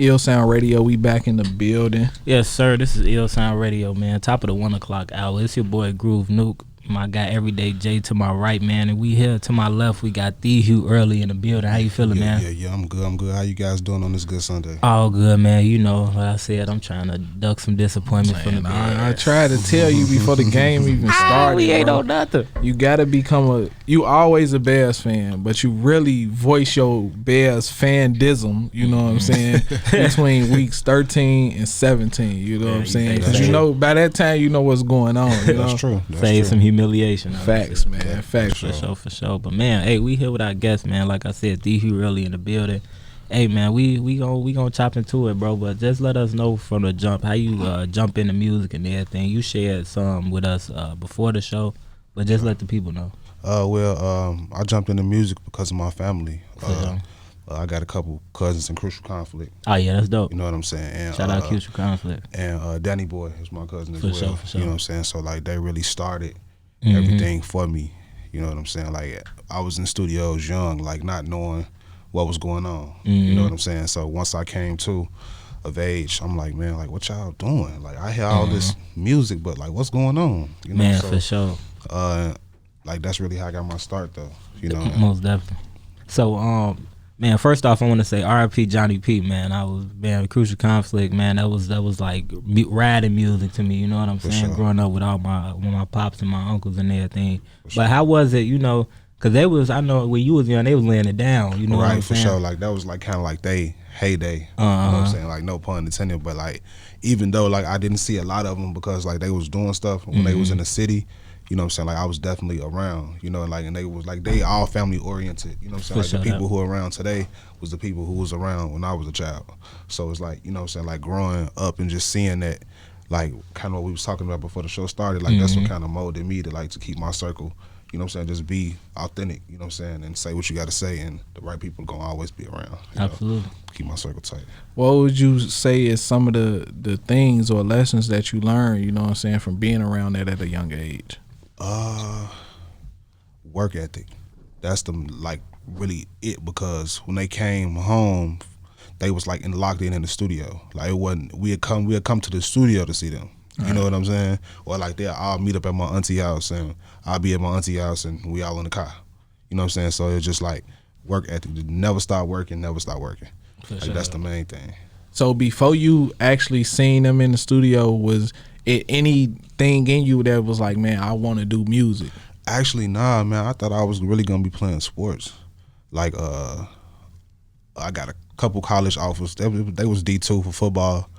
Ill Sound Radio, we back in the building. Yes, sir. This is Ill Sound Radio, man. Top of the 1 o'clock hour. It's your boy Groove Nuke. My guy Everyday J to my right, man, and we here to my left. We got TheeHughEarly in the building. How you feeling, man? Yeah, I'm good. How you guys doing on this good Sunday? All good, man. You know, like I said, I'm trying to duck some disappointment from the bed. I tried to tell you before the game even started. We ain't on nothing. You gotta become you always a Bears fan, but you really voice your Bears fandism, you know what I'm saying, between weeks 13 and 17, you know what I'm saying? Because you know, by that time, you know what's going on. You know? That's true. Save some humiliation. Facts, man. Yeah, facts. For sure. But man, hey, we here with our guests, man. Like I said, TheeHughEarly in the building. Hey, man, we gonna chop into it, bro. But just let us know from the jump how you jump into music and everything. You shared some with us before the show, but just let the people know. I jumped into music because of my family. I got a couple cousins in Crucial Conflict. Oh yeah, that's dope. You know what I'm saying? And, shout out Crucial Conflict. And Danny Boy is my cousin as for well. Sure. You know what I'm saying? So like they really started everything for me. You know what I'm saying? Like I was in studios young, like not knowing what was going on. You know what I'm saying? So once I came to of age, I'm like, man, like what y'all doing? Like I hear all this music, but like what's going on? You know? Man, so, for sure. Like that's really how I got my start though. You know? Most definitely. So man, first off, I want to say R.I.P. Johnny P. Man, Crucial Conflict. Man, that was like riding music to me. You know what I'm saying? Sure. Growing up with all my pops and my uncles and everything. But how was it? You know, because they was, I know when you was young, they was laying it down. You know what I'm saying? Right, for sure. Like that was like kind of like they heyday. You know what I'm saying? Like no pun intended, but like even though like I didn't see a lot of them because like they was doing stuff when they was in the city. You know what I'm saying? Like I was definitely around, you know, like and they was like they all family oriented. You know what I'm saying? Like the people who are around today was the people who was around when I was a child. So it's like, you know what I'm saying, like growing up and just seeing that, like kind of what we was talking about before the show started, like that's what kind of molded me to keep my circle, you know what I'm saying, just be authentic, you know what I'm saying, and say what you gotta say, and the right people gonna always be around. Absolutely. Know? Keep my circle tight. What would you say is some of the things or lessons that you learned, you know what I'm saying, from being around that at a young age? Work ethic. That's the like really it, because when they came home, they was like locked in the studio. Like it wasn't we'd come to the studio to see them. You know what I'm saying? Or like they'll all meet up at my auntie house and I'll be at my auntie house and we all in the car. You know what I'm saying? So it's just like work ethic. Never stop working, never stop working. Like that's the main thing. So before you actually seen them in the studio, was it anything in you that was like, man, I want to do music? Actually, nah, man. I thought I was really gonna be playing sports. Like, I got a couple college offers. They was D2 for football.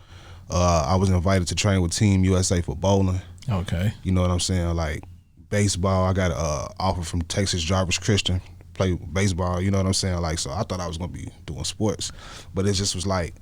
I was invited to train with Team USA for bowling. Okay. You know what I'm saying? Like baseball, I got an offer from Texas Jarvis Christian, play baseball. You know what I'm saying? Like, so I thought I was gonna be doing sports, but it just was like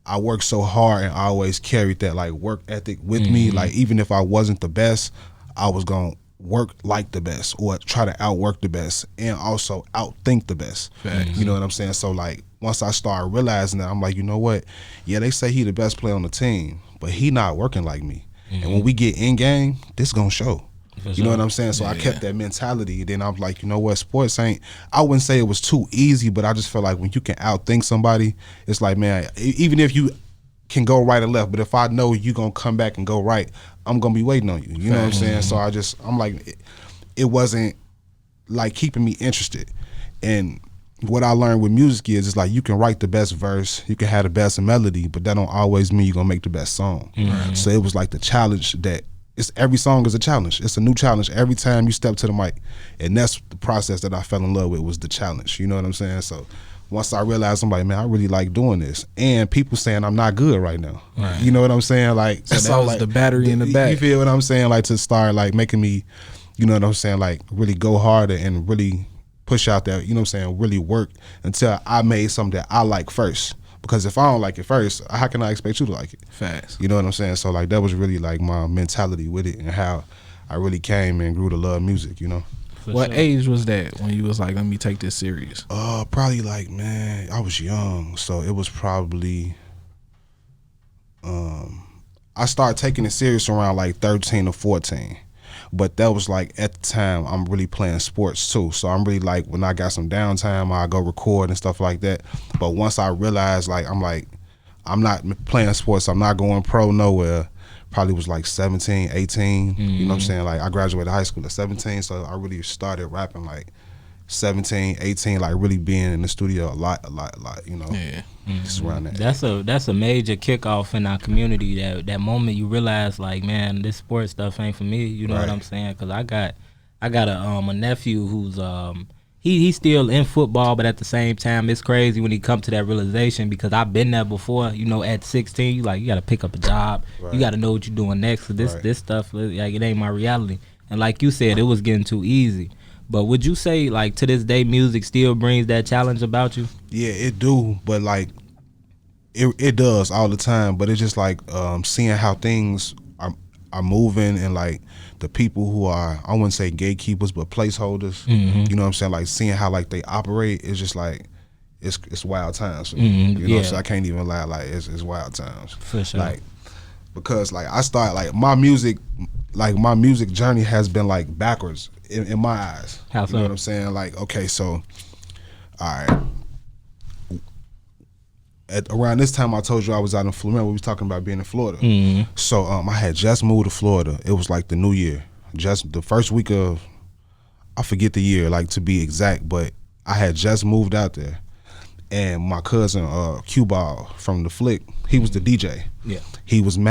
I worked so hard and I always carried that like work ethic with me. Like even if I wasn't the best, I was gonna work like the best or try to outwork the best and also outthink the best. You know what I'm saying? So like once I started realizing that, I'm like, you know what? Yeah, they say he the best player on the team, but he not working like me. And when we get in game, this gonna show. You know what I'm saying? So I kept that mentality. And then I'm like, you know what? Sports ain't, I wouldn't say it was too easy, but I just feel like when you can outthink somebody, it's like, man, even if you can go right or left, but if I know you gonna come back and go right, I'm gonna be waiting on you. You know what I'm saying? So I'm like, it wasn't like keeping me interested. And what I learned with music is, it's like you can write the best verse, you can have the best melody, but that don't always mean you're gonna make the best song. So it was like the challenge that every song is a challenge. It's a new challenge every time you step to the mic. And that's the process that I fell in love with, was the challenge. You know what I'm saying? So once I realized, I'm like, man, I really like doing this. And people saying I'm not good right now. You know what I'm saying? Like, so that was like the battery in the back. You feel what I'm saying? Like to start like making me, you know what I'm saying, like really go harder and really push out that, you know what I'm saying, really work until I made something that I like first. Because if I don't like it first, how can I expect you to like it? Facts. You know what I'm saying? So like that was really like my mentality with it and how I really came and grew to love music, you know? What age was that when you was like, let me take this serious? Probably like, man, I was young. So it was probably, I started taking it serious around like 13 or 14. But that was like at the time I'm really playing sports too. So I'm really like, when I got some downtime, I go record and stuff like that. But once I realized, like, I'm like, I'm not playing sports. I'm not going pro nowhere. Probably was like 17, 18. You know what I'm saying? Like I graduated high school at 17, so I really started rapping like 17, 18, like really being in the studio a lot, you know. Yeah. Just around that. That's a major kickoff in our community. That moment you realize, like, man, this sports stuff ain't for me. You know what I'm saying? Because I got a nephew who's he's still in football, but at the same time, it's crazy when he come to that realization, because I've been there before. You know, at 16, you got to pick up a job. Right. You got to know what you're doing next. So this stuff, like, it ain't my reality. And like you said, it was getting too easy. But would you say, like, to this day, music still brings that challenge about you? Yeah, it do, but like it does all the time. But it's just like seeing how things are moving, and like the people who are, I wouldn't say gatekeepers, but placeholders. You know what I'm saying? Like seeing how like they operate is just like it's wild times. You know, so I can't even lie. Like it's wild times For sure. Like because like I start like my music journey has been like backwards in my eyes. How you so? know what I'm saying? Like, okay, so all right. Around this time, I told you I was out in Florida. We was talking about being in Florida. So I had just moved to Florida. It was like the new year, just the first week of, I forget the year, like to be exact, but I had just moved out there. And my cousin Q-Ball from the Flick, he was the DJ. Yeah. He wasn't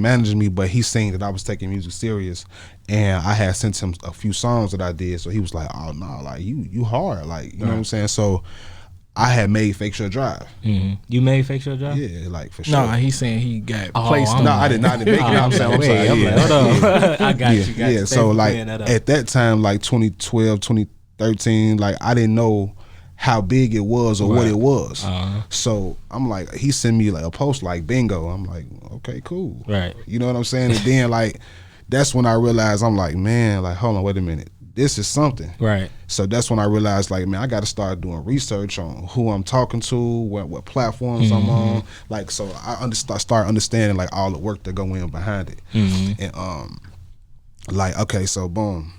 managing me, but he seen that I was taking music serious, and I had sent him a few songs that I did. So he was like, "Oh no, like you hard, like you know what I'm saying." So I had made Fake Sure Drive. You made Fake Sure Drive? Yeah, like for sure. No, he's saying he got placed on. No, I didn't make it. I'm saying, I'm sorry. I'm Yeah. like, hold on. I got you. Yeah. So like at that time, like 2012, 2013, like I didn't know how big it was or what it was. So I'm like, he sent me like a post like bingo. I'm like, okay, cool. Right. You know what I'm saying? And then like that's when I realized, I'm like, man, like hold on, wait a minute. This is something. Right. So that's when I realized, like, man, I got to start doing research on who I'm talking to, what platforms I'm on. Like, so I start understanding like all the work that go in behind it. And like, okay, so boom.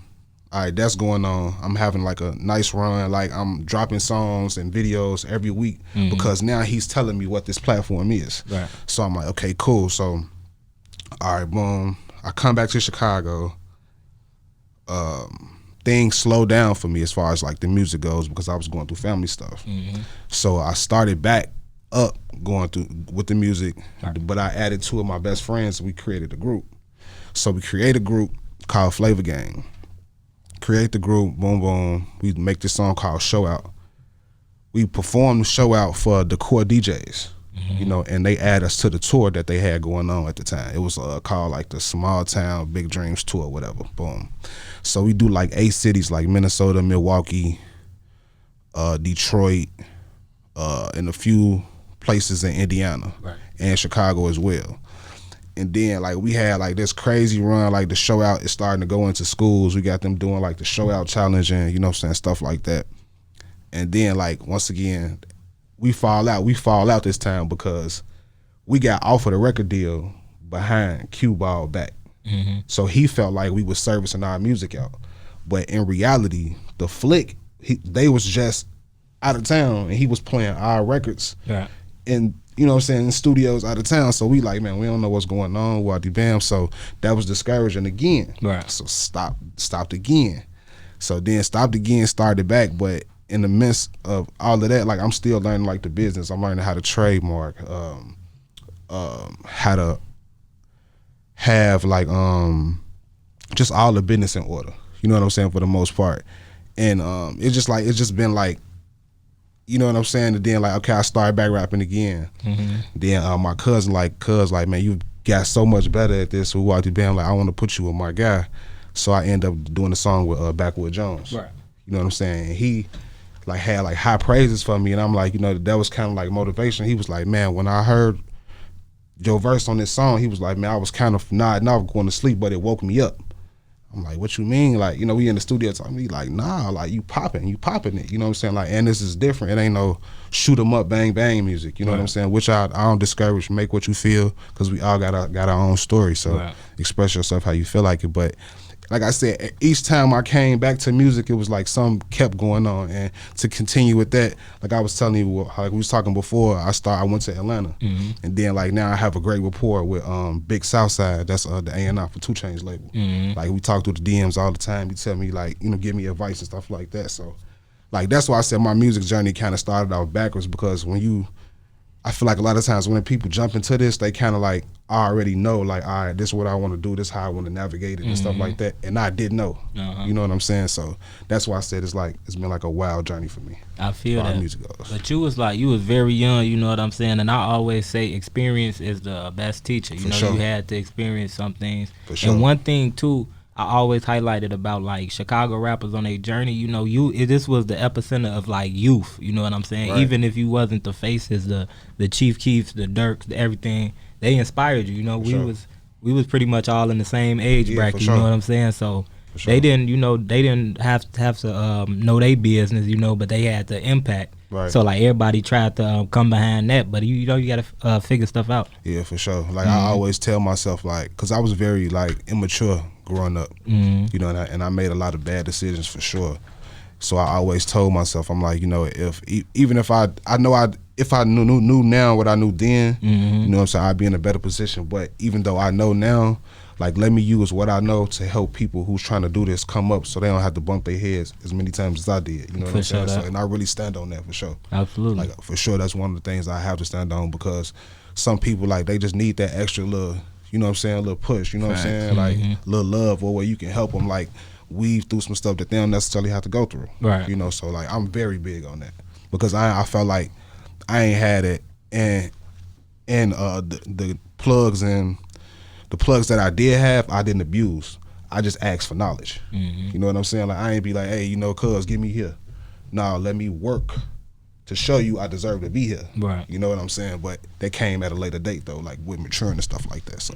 All right, that's going on. I'm having like a nice run. Like I'm dropping songs and videos every week because now he's telling me what this platform is. Right. So I'm like, okay, cool. So, all right, boom. I come back to Chicago. Things slowed down for me as far as like the music goes because I was going through family stuff. So I started back up going through with the music, but I added two of my best friends and we created a group. So we created a group called Flavor Gang. Create the group, boom, boom. We make this song called Show Out. We performed the show out for the core DJs, you know, and they add us to the tour that they had going on at the time. It was called like the Small Town Big Dreams Tour, whatever, boom. So we do like 8 cities like Minnesota, Milwaukee, Detroit, and a few places in Indiana and Chicago as well. And then like we had like this crazy run, like the show out is starting to go into schools. We got them doing like the show out challenge and you know what I'm saying, stuff like that. And then like once again, we fall out this time because we got offered a record deal behind Q-Ball back. So he felt like we was servicing our music out. But in reality, the Flick, they was just out of town and he was playing our records. Yeah. And you know what I'm saying, in studios out of town. So we like, man, we don't know what's going on, Waddy Bam. So that was discouraging again. Right. So stopped again. So then stopped again, started back. But in the midst of all of that, like I'm still learning like the business. I'm learning how to trademark, how to have like just all the business in order. You know what I'm saying, for the most part. And it's just been like, you know what I'm saying? And then like, okay, I started back rapping again. Then my cousin like, man, you got so much better at this. So Waddy Bam, like, I want to put you with my guy. So I end up doing a song with Backwood Jones. Right. You know what I'm saying? And he like had like high praises for me, and I'm like, you know, that was kind of like motivation. He was like, man, when I heard your verse on this song, he was like, man, I was kind of nodding off, going to sleep, but it woke me up. I'm like, what you mean? Like, you know, we in the studio talking to me like, nah, like you popping it. You know what I'm saying? Like, and this is different. It ain't no shoot 'em up, bang, bang music. You know what I'm saying? Which I don't discourage. Make what you feel, because we all got our own story. So express yourself how you feel like it. But like I said, each time I came back to music, it was like something kept going on. And to continue with that, like I was telling you, like we was talking before, I went to Atlanta, and then like now I have a great rapport with Big Southside. That's the A&R for 2 Chainz label. Like we talk through the DMs all the time. He tell me like, you know, give me advice and stuff like that. So like that's why I said my music journey kind of started out backwards, because I feel like a lot of times when people jump into this, they kind of like, I already know, like, all right, this is what I want to do, this is how I want to navigate it and stuff like that. And I didn't know. You know what I'm saying? So that's why I said it's been like a wild journey for me. I feel that. Music goes. But you was very young, you know what I'm saying? And I always say experience is the best teacher. You know, sure. you had to experience some things. For sure. And one thing too, I always highlighted about like Chicago rappers on their journey, you know, this was the epicenter of like youth, you know what I'm saying? Right. Even if you wasn't the faces, the Chief Keefs, the Dirks, the everything, they inspired you, you know. We was pretty much all in the same age bracket, you know what I'm saying? So they didn't have to know their business, you know, but they had the impact. Right. So like everybody tried to come behind that, but you gotta figure stuff out. Yeah, for sure. Like I always tell myself, like, because I was very like immature growing up, you know, and I made a lot of bad decisions for sure. So I always told myself, I'm like, you know, if I knew now what I knew then, you know what I'm saying, I'd be in a better position. But even though I know now, like, let me use what I know to help people who's trying to do this come up, so they don't have to bump their heads as many times as I did. You know what I'm saying? So, and I really stand on that for sure. Absolutely. Like for sure, that's one of the things I have to stand on, because some people, like, they just need that extra little, you know what I'm saying, a little push. You know what I'm saying? Like little love, or where you can help them, like, weave through some stuff that they don't necessarily have to go through. Right. You know, so like I'm very big on that, because I felt like I ain't had it, and the plugs that I did have, I didn't abuse. I just asked for knowledge. You know what I'm saying? Like I ain't be like, hey, you know, cuz, get me here. No, let me work to show you I deserve to be here. Right. You know what I'm saying? But that came at a later date though, like with maturing and stuff like that. So.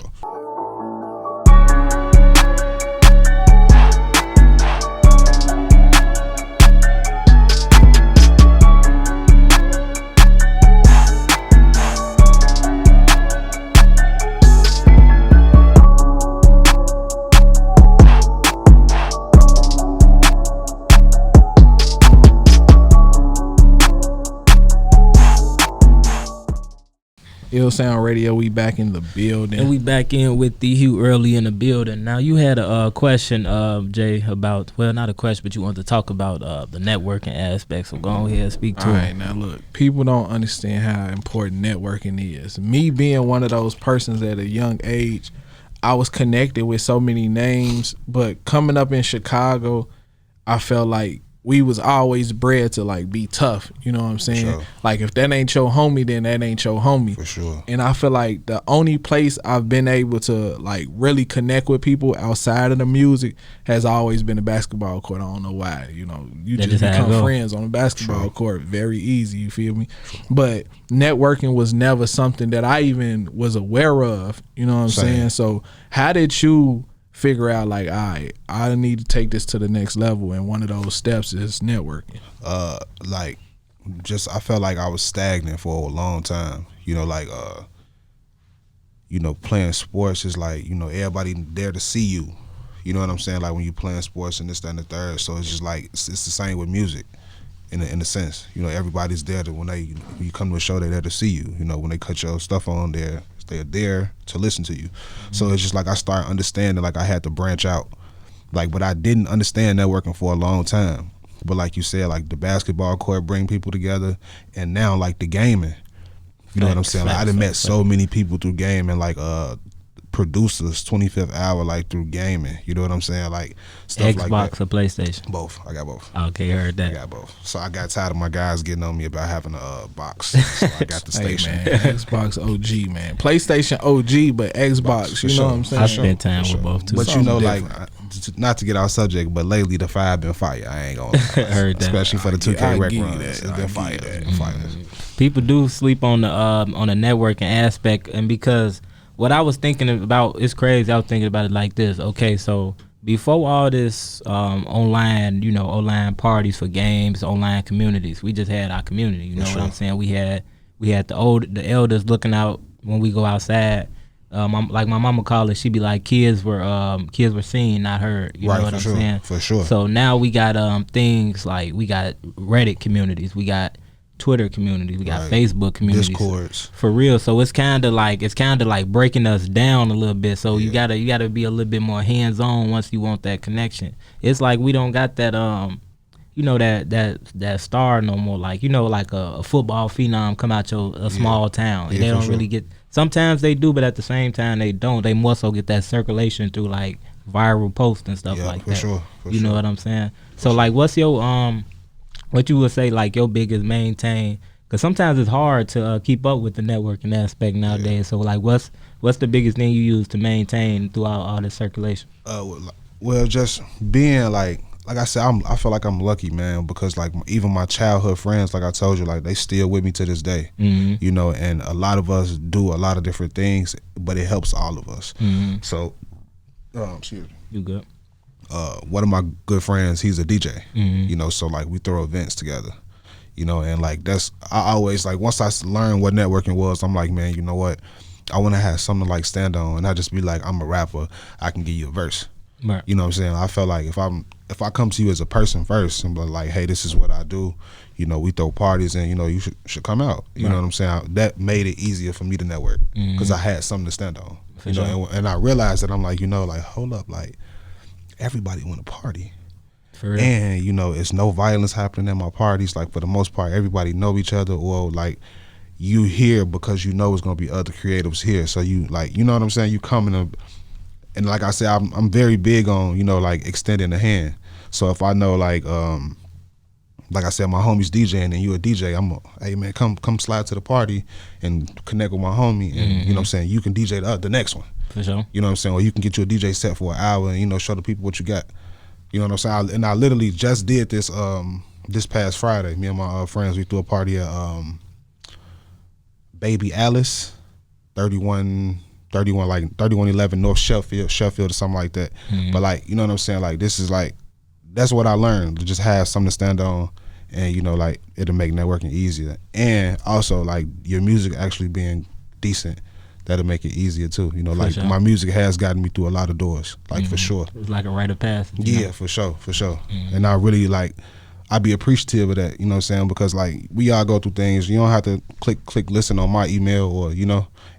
Ill Sound Radio, we back in the building. And we back in with TheeHughEarly in the building. Now, you had a question, Jay, about, well, not a question, but you wanted to talk about the networking aspect. So go ahead and speak to it. All right, now look, people don't understand how important networking is. Me being one of those persons at a young age, I was connected with so many names, but coming up in Chicago, I felt like we was always bred to like be tough, you know what I'm saying? Sure. Like if that ain't your homie, then that ain't your homie. For sure. And I feel like the only place I've been able to like really connect with people outside of the music has always been the basketball court. I don't know why, you know, you just become friends on the basketball court very easy, you feel me? But networking was never something that I even was aware of, you know what I'm saying? So how did you figure out like, all right, I need to take this to the next level, and one of those steps is networking? Like, just I felt like I was stagnant for a long time. You know, like, you know, playing sports is like, you know, everybody there to see you. You know what I'm saying? Like when you playing sports and this, that, and the third. So it's just like it's the same with music, in a sense. You know, everybody's there to when you come to a show, they're there to see you. You know, when they cut your stuff on there, they're there to listen to you. So it's just like I started understanding like I had to branch out, like, but I didn't understand networking for a long time. But like you said, like the basketball court bring people together, and now like the gaming, you know what I'm saying? Like I done met so many people through gaming, like producers, 25th hour, like through gaming, you know what I'm saying? Like stuff Xbox like that. or PlayStation? Both. I got both. Okay, heard that. I got both. So I got tired of my guys getting on me about having a box. So I got the station. Hey man, Xbox OG, man. PlayStation OG, but Xbox, you know what I'm saying? I spent time with both too. But you know, like, not to get off subject, but lately the fire been fire. I ain't gonna lie. Heard that. Especially for the 2K rec give you runs. that. It's been fire. It's been fire. People do sleep on the networking aspect, and because what I was thinking about is crazy. I was thinking about it like this. Okay, so before all this online, you know, online parties for games, online communities, we just had our community. You know what I'm saying? We had the elders looking out when we go outside. like my mama call it, she be like, kids were seen, not heard. You know what I'm saying? For sure. So now we got things like we got Reddit communities, we got Twitter communities, we got Facebook communities, Discords, for real. So it's kind of like breaking us down a little bit. So you gotta be a little bit more hands on once you want that connection. It's like we don't got that that star no more. Like like a football phenom come out a small town. And they don't really get. Sometimes they do, but at the same time they don't. They more so get that circulation through like viral posts and stuff like that. For you know what I'm saying? So like, what's your what you would say like your biggest maintain? Because sometimes it's hard to keep up with the networking aspect nowadays. Yeah. So like, what's the biggest thing you use to maintain throughout all this circulation? Well, just being like I said, I feel like I'm lucky, man, because like even my childhood friends, like I told you, like they still with me to this day. Mm-hmm. And a lot of us do a lot of different things, but it helps all of us. Mm-hmm. So, excuse me. You good? One of my good friends, he's a DJ. Mm-hmm. So like we throw events together. And like I always like once I learned what networking was, I'm like, man, you know what? I want to have something to like stand on, and not just be like, I'm a rapper, I can give you a verse. Right. You know what I'm saying? I felt like if I come to you as a person first and be like, hey, this is what I do, we throw parties and you should come out. You know what I'm saying? That made it easier for me to network because I had something to stand on. Sure. And I realized that I'm like, like hold up, like everybody want to party. For real. And it's no violence happening at my parties. Like for the most part, everybody know each other, or like you here because it's gonna be other creatives here. So you like, you know what I'm saying? You come in and like I said, I'm very big on like extending a hand. So if I know like I said, my homie's DJing and you a DJ, hey man, come slide to the party and connect with my homie, and you know what I'm saying, you can DJ the next one. For sure. You know what I'm saying? Or you can get you a DJ set for an hour and show the people what you got. You know what I'm saying? And I literally just did this this past Friday. Me and my friends, we threw a party at Baby Alice, 3111 North Sheffield or something like that. But like, you know what I'm saying? Like this is like, that's what I learned, to just have something to stand on, and like it'll make networking easier. And also like your music actually being decent, that'll make it easier too. Like sure. My music has gotten me through a lot of doors, like for sure. It's like a rite of passage. Yeah, for sure. And I really like, I'd be appreciative of that, you know what I'm saying? Because like we all go through things. You don't have to click listen on my email, or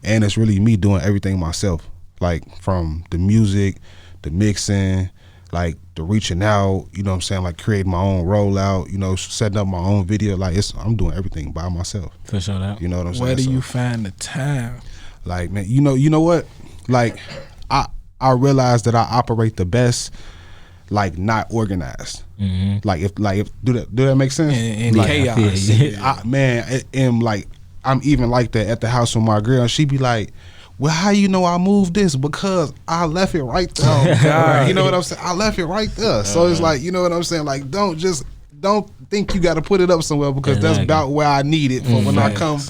and it's really me doing everything myself, like from the music, the mixing, like the reaching out, you know what I'm saying, like creating my own rollout, setting up my own video. Like I'm doing everything by myself. For sure. That. You know what I'm saying? Where do you find the time? Like, man, you know what? Like I realized that I operate the best like not organized. Like if do that make sense? In like, chaos. I'm even like that at the house with my girl. She be like, well, how you know I moved this? Because I left it right there. Oh, God. You know what I'm saying? I left it right there. So it's like, you know what I'm saying? Like, don't think you got to put it up somewhere, because that's about where I need it for when I come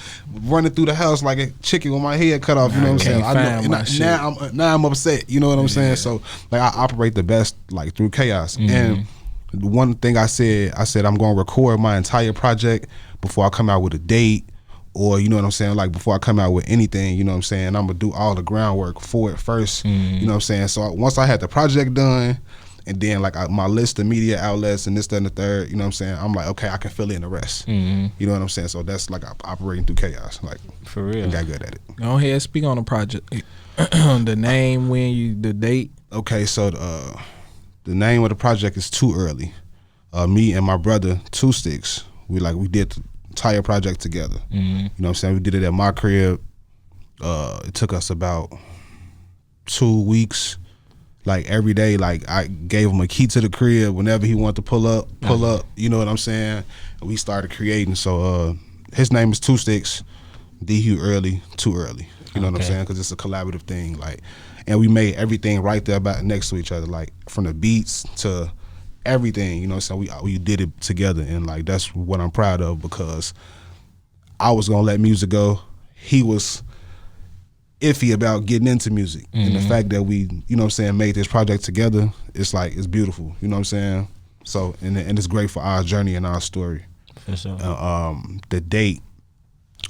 running through the house like a chicken with my head cut off. You know what I'm saying? Now I'm upset. You know what I'm saying? So like I operate the best like through chaos. And one thing I said I'm going to record my entire project before I come out with a date, or you know what I'm saying, like before I come out with anything, you know what I'm saying, I'm gonna do all the groundwork for it first. You know what I'm saying? So once I had the project done, and then like my list of media outlets and this, that, and the third, you know what I'm saying, I'm like, okay, I can fill in the rest. You know what I'm saying? So that's like operating through chaos. Like, for real, I got good at it. Go ahead, speak on the project. The name, the date. Okay, so the name of the project is Too Early. Me and my brother, Two Sticks, we did the entire project together. You know what I'm saying? We did it at my crib. It took us about 2 weeks. Like every day, like I gave him a key to the crib whenever he wanted to pull up. You know what I'm saying? And we started creating. So his name is Two Sticks, TheeHughEarly, Too Early. You know what I'm saying? Because it's a collaborative thing. Like, and we made everything right there about next to each other, like from the beats to everything. You know what I'm saying? We did it together, and like that's what I'm proud of, because I was gonna let music go. He was iffy about getting into music, and the fact that we, you know what I'm saying, made this project together, it's like, it's beautiful, you know what I'm saying? So and it's great for our journey and our story. For sure. The date,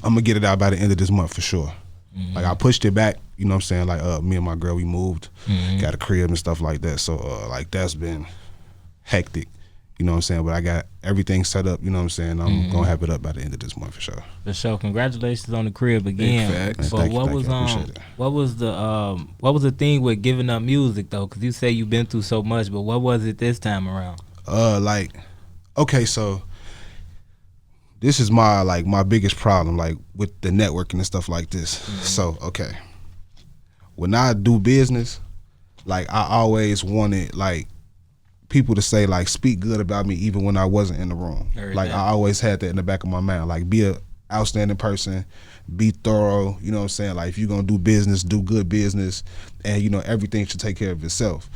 I'm gonna get it out by the end of this month for sure. Like I pushed it back, you know what I'm saying? Like me and my girl, we moved, got a crib and stuff like that. So like that's been hectic, you know what I'm saying? But I got everything set up, you know what I'm saying? I'm gonna have it up by the end of this month for sure. For sure. Congratulations on the crib again. Facts. But what was the thing with giving up music though? Because you say you've been through so much, but what was it this time around? Like, okay, so this is my biggest problem, like with the networking and stuff like this. So okay, when I do business, like I always wanted like people to say like speak good about me even when I wasn't in the room. Like I always had that in the back of my mind, like be a outstanding person, be thorough, you know what I'm saying? Like if you're gonna do business, do good business, and you know everything should take care of itself.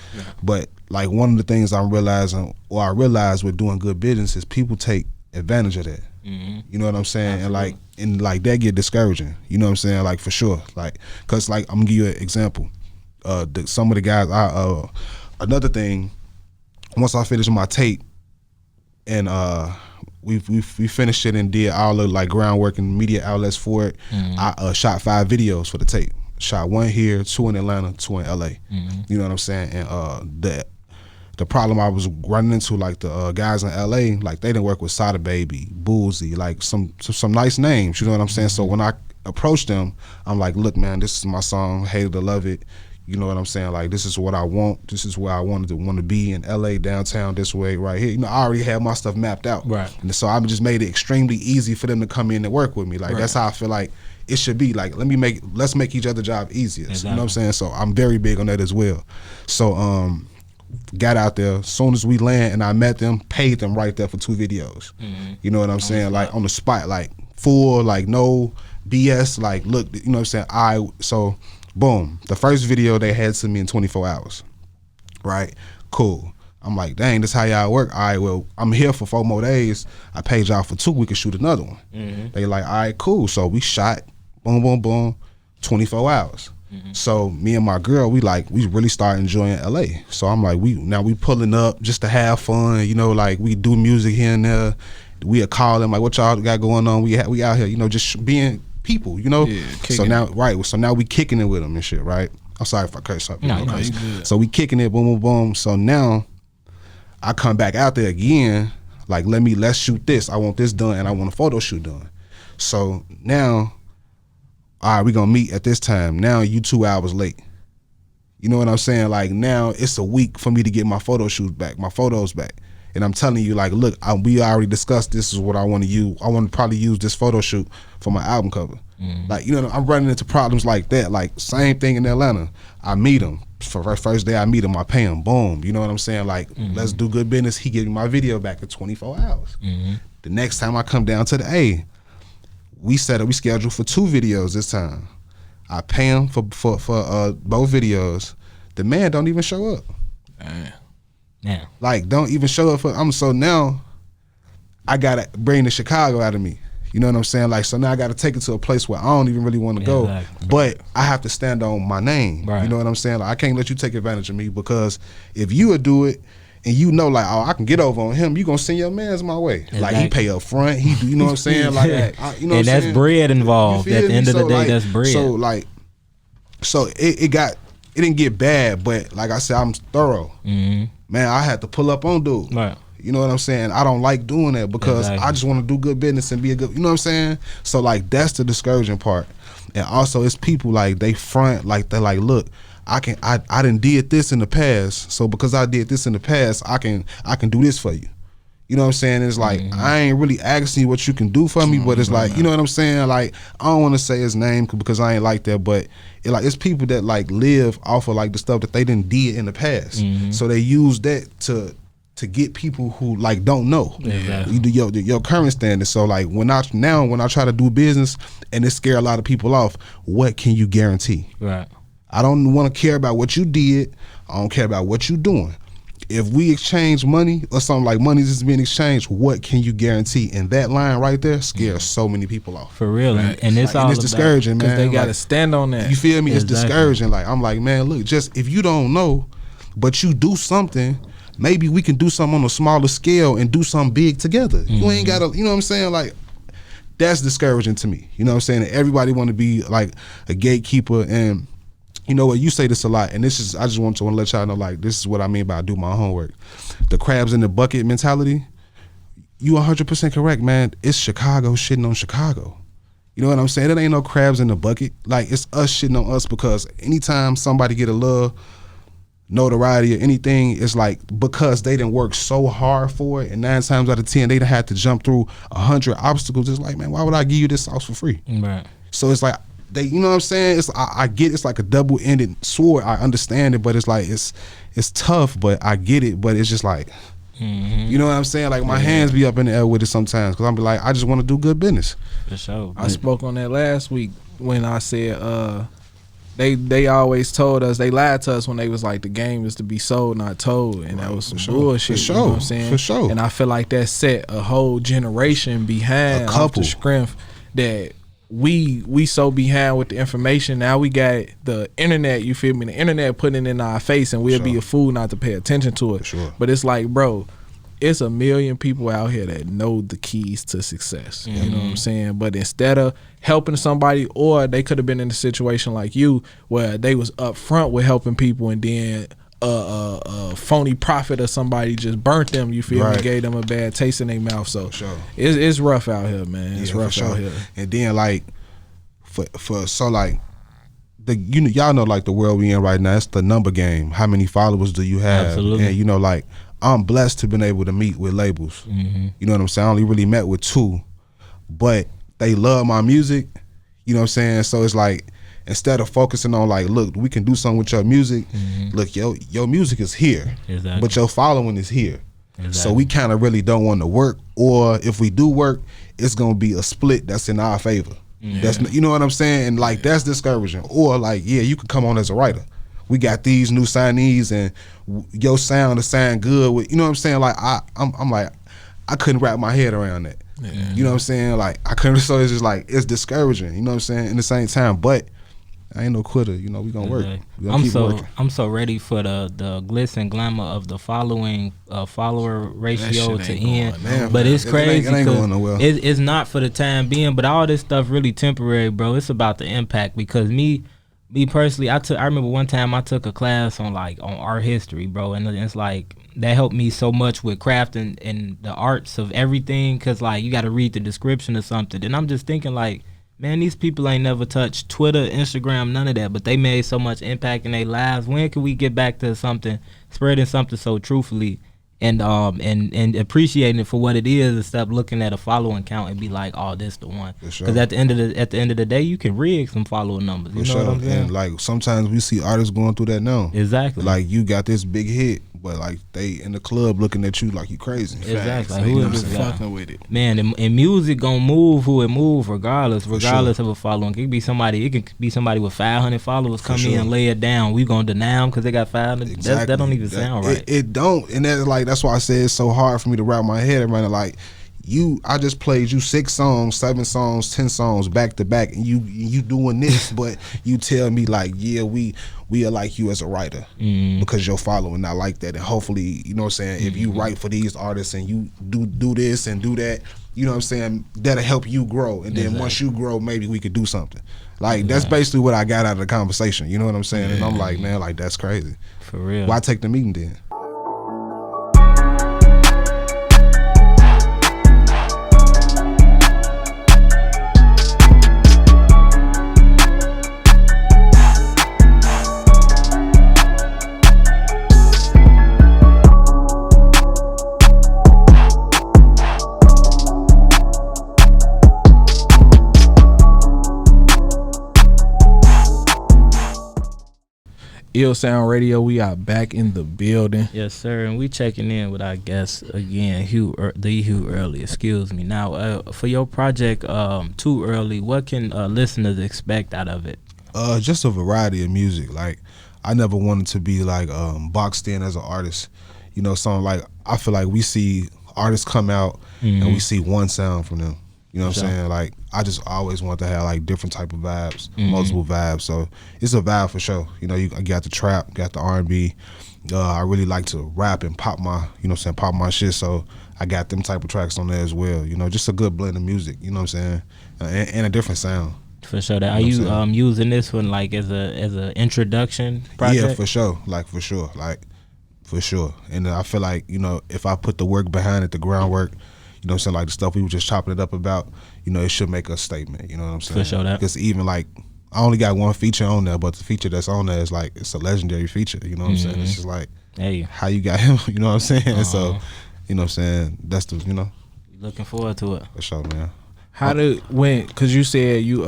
But like one of the things I realized with doing good business is people take advantage of that. You know what I'm saying? Absolutely. And like that get discouraging, you know what I'm saying? Like for sure, like cause like I'm gonna give you an example. Some of the guys, another thing, once I finished my tape and we finished it and did all the like groundwork and media outlets for it, I shot 5 videos for the tape. Shot 1 here, 2 in Atlanta, 2 in LA. You know what I'm saying? And the problem I was running into, like the guys in LA, like they didn't work with Sada Baby, Boozy, like some nice names, you know what I'm saying? So when I approached them, I'm like, look man, this is my song, Hate It or Love It. You know what I'm saying? Like this is what I want. This is where I want to be in LA downtown this way right here. You know, I already have my stuff mapped out. Right. And so I just made it extremely easy for them to come in and work with me. Like that's how I feel like it should be. Like let's make each other's job easier. Exactly. You know what I'm saying? So I'm very big on that as well. So got out there, as soon as we land and I met them, paid them right there for 2 videos. You know what I'm saying? Like on the spot, like full, like no BS, like look, you know what I'm saying? Boom, the first video they had to me in 24 hours, right? Cool. I'm like, dang, this how y'all work. All right, well, I'm here for 4 more days. I paid y'all for 2, we could shoot another one. They like, all right, cool. So we shot, boom, boom, boom, 24 hours. So me and my girl, we really started enjoying LA. So I'm like, we pulling up just to have fun, you know, like we do music here and there. We call them like, what y'all got going on? We out here, you know, just being people, you know. So now we kicking it with them and shit, right? I'm sorry if I curse up. No, you good. So we kicking it, boom, boom, boom. So now I come back out there again, like let's shoot this. I want this done and I want a photo shoot done. So now, all right, we gonna meet at this time. Now you 2 hours late. You know what I'm saying? Like now it's a week for me to get my photo shoots back, my photos back. And I'm telling you, like, look, we already discussed this is what I want to use. I want to probably use this photo shoot for my album cover. Like, you know, I'm running into problems like that. Like, same thing in Atlanta. I meet him. For first day I meet him, I pay him. Boom. You know what I'm saying? Like, let's do good business. He gave me my video back in 24 hours. The next time I come down to the A, we scheduled for 2 videos this time. I pay him for both videos. The man don't even show up. Yeah. Like, don't even show up for so now I gotta bring the Chicago out of me. You know what I'm saying? Like, so now I gotta take it to a place where I don't even really want to go. Exactly. But I have to stand on my name. Right. You know what I'm saying? Like, I can't let you take advantage of me, because if you would do it and you know, like, oh, I can get over on him, you gonna send your mans my way. Exactly. Like, he pay up front, you know what I'm saying? Like, you know, and that's bread involved. At the end of the day, like, that's bread. So it didn't get bad, but like I said, I'm thorough. Man, I had to pull up on dude. Right. You know what I'm saying? I don't like doing that because I just want to do good business and be a good, you know what I'm saying? So like that's the discouraging part. And also it's people like they front, like they're like, look, I done did this in the past. So because I did this in the past, I can do this for you. You know what I'm saying? It's like, I ain't really asking you what you can do for me, but it's like, you know what I'm saying? Like, I don't want to say his name because I ain't like that, but it's people that like live off of like the stuff that they didn't did in the past. So they use that to get people who like don't know. You do your current standards. So like when I try to do business and it scare a lot of people off, what can you guarantee? Right. I don't want to care about what you did. I don't care about what you doing. If we exchange money or something like money is being exchanged, what can you guarantee? And that line right there scares so many people off. For real. Right. And it's all discouraging, man. Because they got to stand on that. You feel me? Exactly. It's discouraging. Like, I'm like, man, look, just if you don't know, but you do something, maybe we can do something on a smaller scale and do something big together. You ain't got to, you know what I'm saying? Like, that's discouraging to me. You know what I'm saying? And everybody want to be like a gatekeeper, and you know what, you say this a lot, and this is, I just want to let y'all know, like, this is what I mean by I do my homework. The crabs in the bucket mentality, you 100% correct, man. It's Chicago shitting on Chicago. You know what I'm saying? It ain't no crabs in the bucket. Like, it's us shitting on us, because anytime somebody get a little notoriety or anything, it's like because they didn't work so hard for it, and 9 times out of 10 they done had to jump through 100 obstacles. It's like, man, why would I give you this sauce for free? Right. So it's like they, you know what I'm saying? It's I get it's like a double-ended sword. I understand it, but it's like it's tough, but I get it. But it's just like, you know what I'm saying? Like my hands be up in the air with it sometimes, because I'm be like, I just want to do good business. For sure. I spoke on that last week when I said they always told us, they lied to us when they was like, the game is to be sold, not told, and that was some bullshit. For sure. You know what I'm saying? For sure. And I feel like that set a whole generation behind, A couple. off the strength that we so behind with the information. Now we got the internet, you feel me? The internet putting it in our face, and we'll be a fool not to pay attention to it. Sure. But it's like, bro, it's a million people out here that know the keys to success. You know what I'm saying? But instead of helping somebody, or they could have been in a situation like you where they was up front with helping people, and then a phony prophet or somebody just burnt them, you feel me, gave them a bad taste in their mouth. So it's rough out here, man. It's rough out here. And then like for so like the, you know, y'all know, like the world we in right now, it's the number game. How many followers do you have? Absolutely. And you know, like, I'm blessed to been able to meet with labels. You know what I'm saying? I only really met with 2, but they love my music. You know what I'm saying? So it's like, instead of focusing on like, look, we can do something with your music. Look, your music is here, but your following is here. So we kind of really don't want to work, or if we do work, it's gonna be a split that's in our favor. That's, you know what I'm saying? And like, that's discouraging. Or like, yeah, you could come on as a writer. We got these new signees, and your sound to sound good with, you know what I'm saying? Like I'm like, I couldn't wrap my head around that. You know what I'm saying? Like I couldn't. So it's just like, it's discouraging. You know what I'm saying? In the same time, but I ain't no quitter. You know, we gonna work. We gonna keep working. I'm so ready for the glitz and glamour of the following follower ratio to end. But it's crazy. It ain't going nowhere. It's not for the time being. But all this stuff really temporary, bro. It's about the impact. Because me personally, I remember one time I took a class on art history, bro, and it's like that helped me so much with crafting and the arts of everything, because like you got to read the description of something, and I'm just thinking like, man, these people ain't never touched Twitter, Instagram, none of that, but they made so much impact in their lives. When can we get back to something, spreading something so truthfully, and appreciating it for what it is, instead of looking at a following count and be like, oh, this the one. Because at the end of the day, you can rig some follower numbers. You know what I'm saying? And like sometimes we see artists going through that now. Exactly. Like you got this big hit, but like they in the club looking at you like you crazy. Exactly. Like, who is is fucking with it? Man, and music gonna move who it move regardless of a following. It can be somebody with 500 followers come in and lay it down. We gonna deny them because they got 500. Exactly. That don't even sound right. It don't, and that's why I say it's so hard for me to wrap my head around it. Like I just played you 6 songs, 7 songs, 10 songs back to back, and you doing this, but you tell me like, yeah, we are like you as a writer because you're following not like that. And hopefully, you know what I'm saying, if you write for these artists and you do this and do that, you know what I'm saying, that'll help you grow. And then once you grow, maybe we could do something. Like that's basically what I got out of the conversation. You know what I'm saying? And I'm like, man, like that's crazy. For real. Why take the meeting then? Ill Sound Radio, we are back in the building. Yes, sir, and we checking in with our guest again, TheeHughEarly. Excuse me. Now, for your project, Too Early, what can listeners expect out of it? Just a variety of music. Like I never wanted to be like boxed in as an artist. You know, something like I feel like we see artists come out and we see one sound from them. You know what I'm saying? Like I just always want to have like different type of vibes, multiple vibes. So it's a vibe for sure. You know, you got the trap, got the R&B. I really like to rap and pop my, you know what I'm saying, pop my shit. So I got them type of tracks on there as well. You know, just a good blend of music. You know what I'm saying, and a different sound. For sure. Are you using this one like as a introduction project? Yeah, for sure. For sure. And I feel like, you know, if I put the work behind it, the groundwork, you know what I'm saying, like the stuff we were just chopping it up about, you know, it should make a statement. You know what I'm saying? For sure. That. Because even like, I only got one feature on there, but the feature that's on there is like, it's a legendary feature. You know what I'm saying? It's just like, hey, how you got him? You know what I'm saying? So, you know what I'm saying? That's the, you know. Looking forward to it. For sure, man. Cause you said you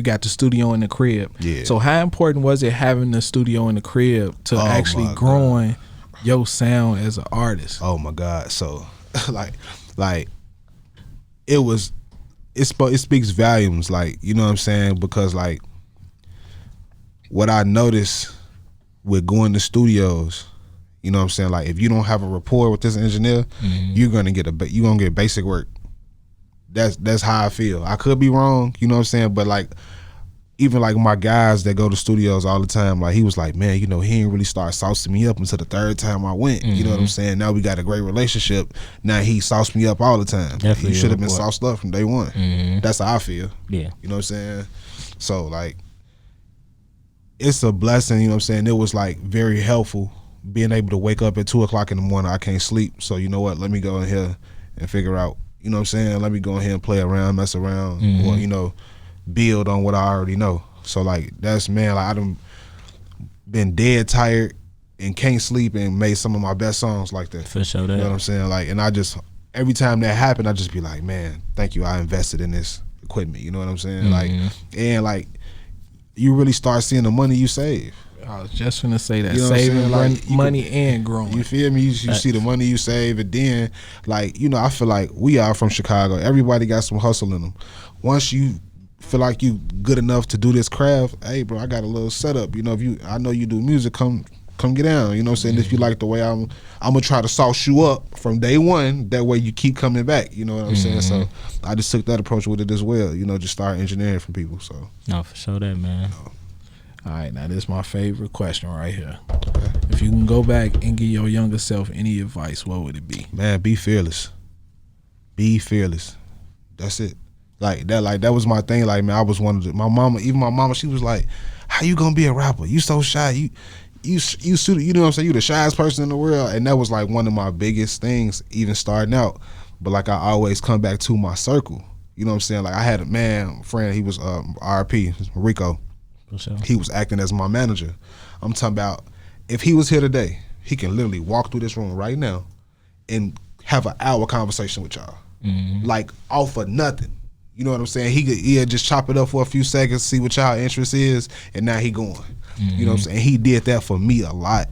got the studio in the crib. Yeah. So how important was it having the studio in the crib to actually growing your sound as an artist? Oh my God. So like it speaks volumes, like, you know what I'm saying? Because like what I noticed with going to studios, you know what I'm saying? Like if you don't have a rapport with this engineer, you're gonna get basic work. That's how I feel. I could be wrong, you know what I'm saying? But like, even like my guys that go to studios all the time, like he was like, man, you know, he didn't really start saucing me up until the third time I went. You know what I'm saying? Now we got a great relationship. Now he sauced me up all the time. Definitely, you should have been sauced up from day one. That's how I feel. Yeah. You know what I'm saying? So like, it's a blessing, you know what I'm saying? It was like very helpful being able to wake up at 2 o'clock in the morning. I can't sleep. So you know what? Let me go in here and figure out, you know what I'm saying? Let me go in here and play around, mess around, or, you know, build on what I already know. So like, that's, man, like I done been dead tired and can't sleep and made some of my best songs like that. For sure. You know what I'm saying? Like, and I just, every time that happened, I just be like, man, thank you. I invested in this equipment. You know what I'm saying? Like, and like, you really start seeing the money you save. I was just gonna say that, you know saving like, money and growing. You feel me? You see the money you save, and then, like, you know, I feel like we are from Chicago. Everybody got some hustle in them. Once you feel like you good enough to do this craft, hey, bro, I got a little setup. You know, I know you do music, come get down. You know what I'm saying? If you like the way I'm gonna try to sauce you up from day one. That way you keep coming back. You know what I'm saying? So I just took that approach with it as well. You know, just start engineering from people. So no, for sure that, man. All right, now this is my favorite question right here. If you can go back and give your younger self any advice, what would it be? Man, be fearless. Be fearless. That's it. Like that was my thing. Like, man, I was one of my mama, she was like, how you gonna be a rapper? You so shy. You know what I'm saying? You the shyest person in the world. And that was like one of my biggest things, even starting out. But like, I always come back to my circle. You know what I'm saying? Like, I had a friend, he was RP, Rico. Sure. He was acting as my manager. I'm talking about, if he was here today, he can literally walk through this room right now and have an hour conversation with y'all. Like, off of nothing. You know what I'm saying? He'd just chop it up for a few seconds, see what y'all interest is, and now he going. You know what I'm saying? He did that for me a lot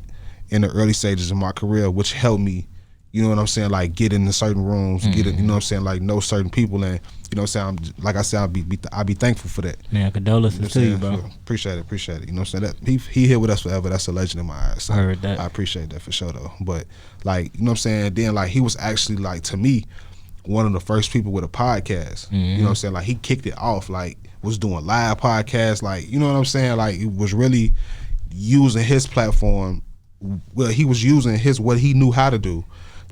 in the early stages of my career, which helped me, you know what I'm saying, like get into certain rooms, get in, you know what I'm saying, like know certain people, and you know what I'm saying, like I said, I'll be thankful for that. Man, condolences to you, bro. Appreciate it. You know what I'm saying? That he here with us forever. That's a legend in my eyes. So I heard that. I appreciate that for sure though. But like, you know what I'm saying, then like he was actually like, to me, one of the first people with a podcast. You know what I'm saying? Like, he kicked it off, like was doing live podcasts, like, you know what I'm saying? Like, he was really using his platform. Well, he was using what he knew how to do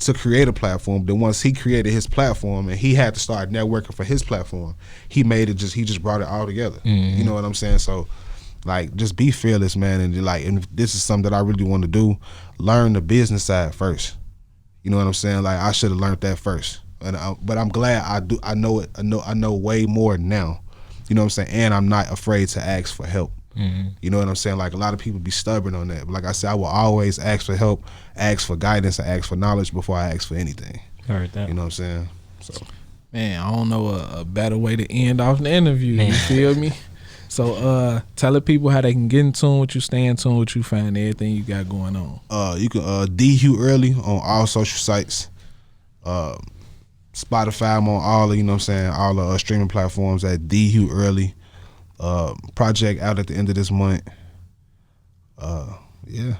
to create a platform. Then once he created his platform and he had to start networking for his platform, he just brought it all together. You know what I'm saying? So like, just be fearless, man. And this is something that I really want to do, learn the business side first. You know what I'm saying? Like, I should have learned that first. But I'm glad I do. I know it. I know way more now. You know what I'm saying? And I'm not afraid to ask for help. You know what I'm saying? Like, a lot of people be stubborn on that. But like I said, I will always ask for help, ask for guidance, and ask for knowledge before I ask for anything. Heard that. You know what I'm saying? So, man, I don't know a better way to end off the interview. Man. You feel me? So tell the people how they can get in tune with you, stay in tune with you, find everything you got going on. You can TheeHughEarly on all social sites. Spotify, I'm on all the, you know what I'm saying, all the streaming platforms at TheeHughEarly. Project out at the end of this month. Yeah,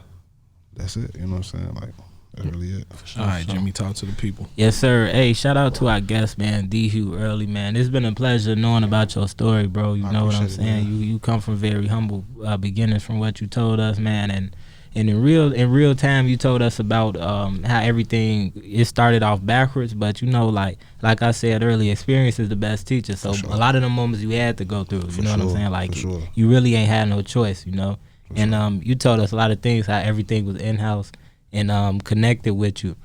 that's it. You know what I'm saying? Like, that's really it. Sure, all right, Jimmy, talk to the people. Yes, sir. Hey, shout out to our guest, man, TheeHughEarly, man. It's been a pleasure knowing about your story, bro. You know what I'm saying? You come from very humble beginnings from what you told us, man, and And in real time, you told us about how everything it started off backwards, but you know, like I said earlier, experience is the best teacher. So a lot of the moments you had to go through, you know what I'm saying? Like you really ain't had no choice, you know. And you told us a lot of things, how everything was in house and connected with you.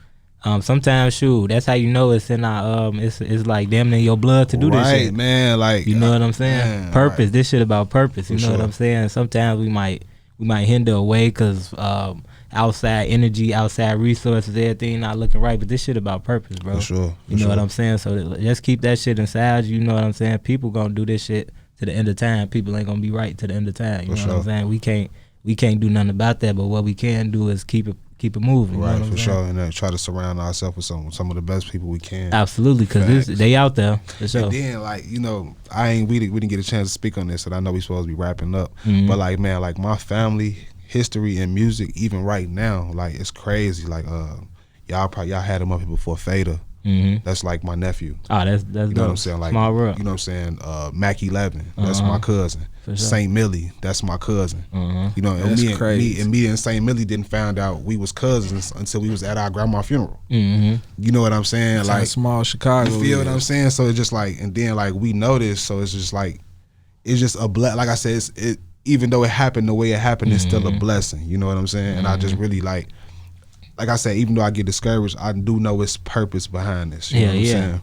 Sometimes, shoot, that's how you know it's in our it's like damn near your blood to do this shit. Right, man. Like, you know what I'm saying? Man, Purpose. right. This shit about purpose. You know what I'm saying? Sometimes we might hinder away because outside energy, outside resources, everything not looking right. But this shit about purpose, bro. For sure. You know what I'm saying? So just keep that shit inside. You know what I'm saying? People gonna do this shit to the end of time. People ain't gonna be right to the end of time. You know what I'm saying? We can't do nothing about that. But what we can do is keep it moving. Right, you know for sure. And then try to surround ourselves with some of the best people we can. Absolutely, because they out there for sure. And then, like, you know, we didn't get a chance to speak on this, and I know we supposed to be wrapping up. But like, man, like my family history in music, even right now, like it's crazy. Like, y'all had him up here before Fada. That's like my nephew. Oh, that's you know what I'm saying? Like, small world. You know what I'm saying? Mac 11, that's my cousin. Sure. Saint Millie, that's my cousin. You know, and That's me and Saint Millie didn't find out we was cousins until we was at our grandma's funeral. You know what I'm saying? That's like small Chicago. You feel what I'm saying? So it's just like, and then like we know this, so it's just like, it's just a like I said, even though it happened the way it happened, it's still a blessing. You know what I'm saying? And I just really like I said, even though I get discouraged, I do know it's purpose behind this. You know what I'm saying?